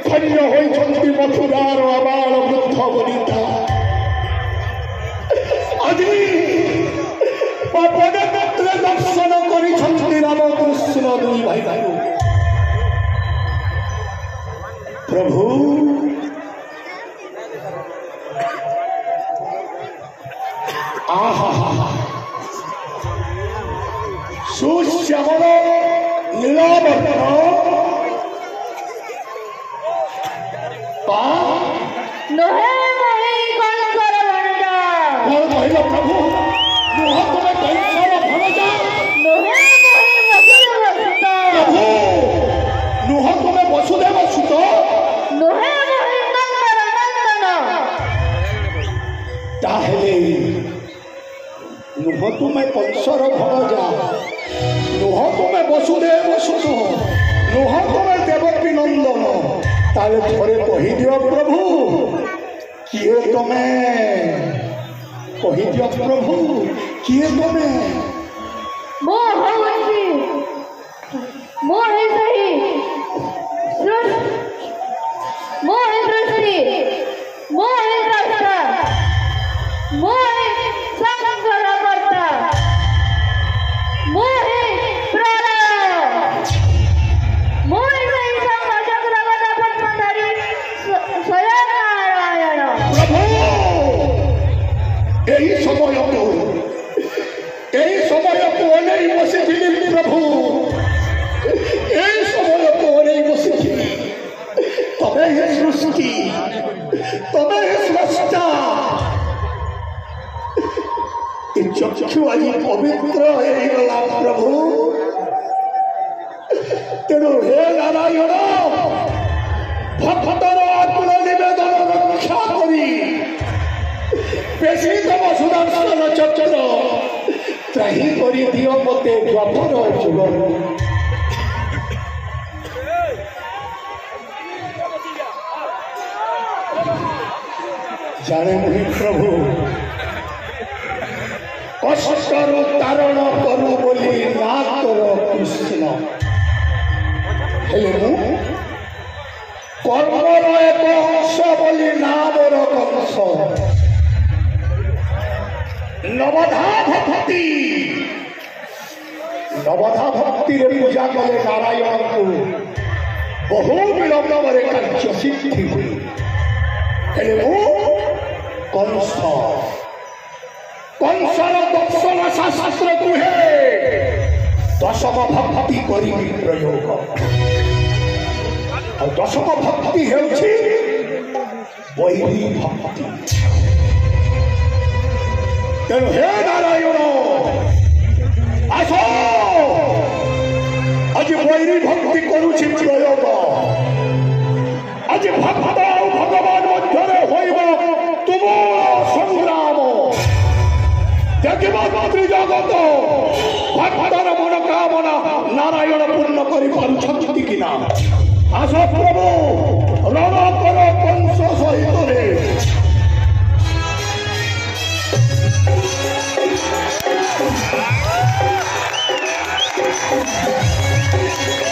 ଧନ୍ୟ ହୋଇଛନ୍ତି ମଥୁରାର ଆବାଳ ବୃଦ୍ଧ ବନିତା। ଆଜି ପଦଯାତ୍ରା ଦର୍ଶନ କରିଛନ୍ତି ରାମକୃଷ୍ଣ ଦୁଇ ଭାଇ ଭାଇ। ପ୍ରଭୁ ସୁଶ୍ୟାମଳ ନୀଳବର୍ଣ୍ଣ ପ୍ରଭୁ ନୁହ ତୁମେ କଂସର ଭଣଜା, ପ୍ରଭୁ ନୁହ ତୁମେ ବସୁଦେବ ସୁତ, ତାହେଲେ ନୁହ ତୁମେ କଂସର ଭଣଜା, ନୁହ ତୁମେ ବସୁଦେବ ସୁତ, ନୁହ ତୁମେ ଦେବକୀ ନନ୍ଦନ। ତାହେଲେ ଥରେ କହିଦିଅ ପ୍ରଭୁ କିଏ ତମେ? କହିଦିଅ ପ୍ରଭୁ କିଏ ତମେ? এই সময়କୁ ଅନେଇ ବସିଥିଲି ପ୍ରଭୁ, এই সময়କୁ ଅନେଇ ବସିଥିଲି। ତମେ হে ସୃଷ୍ଟି, ତମେ হে ସ୍ରଷ୍ଟା। ଏ ଚକ୍ଷୁ ଆଜି ପବିତ୍ର ହେଇଗଲା ପ୍ରଭୁ। ତେଣୁ ହେ ନାରାୟଣ, ଭକ୍ତର ଆକୁଳ ନିବେଦନ ରକ୍ଷା କରି ବେଶୀ ତମ ସୁଦର୍ଶନ ଚକ୍ର ତ୍ରାହି କରି ଦିଅ ମତେ ଦ୍ୱାପର ଯୁଗରୁ। ଜାଣେ ନାହିଁ ପ୍ରଭୁ କଷ୍ଟରୁ ତାରଣ କରୁ ବୋଲି ନା ତୋର କୃଷ୍ଣ, ହେଲେ ମୁଁ କର୍ମର ଏକ ଅଂଶ ବୋଲି ନା ମୋର କଂସ। ନବଧା ଭକ୍ତି, ନବଧା ଭକ୍ତିରେ ପୂଜା କଲେ ନାରାୟଣଙ୍କୁ ବହୁ ବିଳମ୍ବରେ କାର୍ଯ୍ୟ ସିଦ୍ଧି ହୁଏ। ହେଲେ ମୁଁ କଂସ, କଂସର ଦର୍ଶନ ଶାସ୍ତ୍ର କୁହେ ଦଶମ ଭକ୍ତି କରିବି ପ୍ରୟୋଗ। ଆଉ ଦଶମ ଭକ୍ତି ହେଉଛି ବୈରୀ ଭକ୍ତି। ତେଣୁ ହେ ନାରାୟଣ ଆସ, ଆଜି ବୈରୀ ଭକ୍ତି କରୁଛି ପ୍ରୟୋଗ। ଆଜି ଭକ୍ତ ଆଉ ଭଗବାନ ମଧ୍ୟରେ ହୋଇବ ତୁମୁଳ ସଂଗ୍ରାମ। ଦେଖିବ ତ୍ରିଜଗତ ଭକ୍ତର ମନୋକାମନା ନାରାୟଣ ପୂର୍ଣ୍ଣ କରିପାରୁଛନ୍ତି କି ନା। ଆସ ପ୍ରଭୁ ରଣ କର କଂସ ସହିତରେ। Thank you.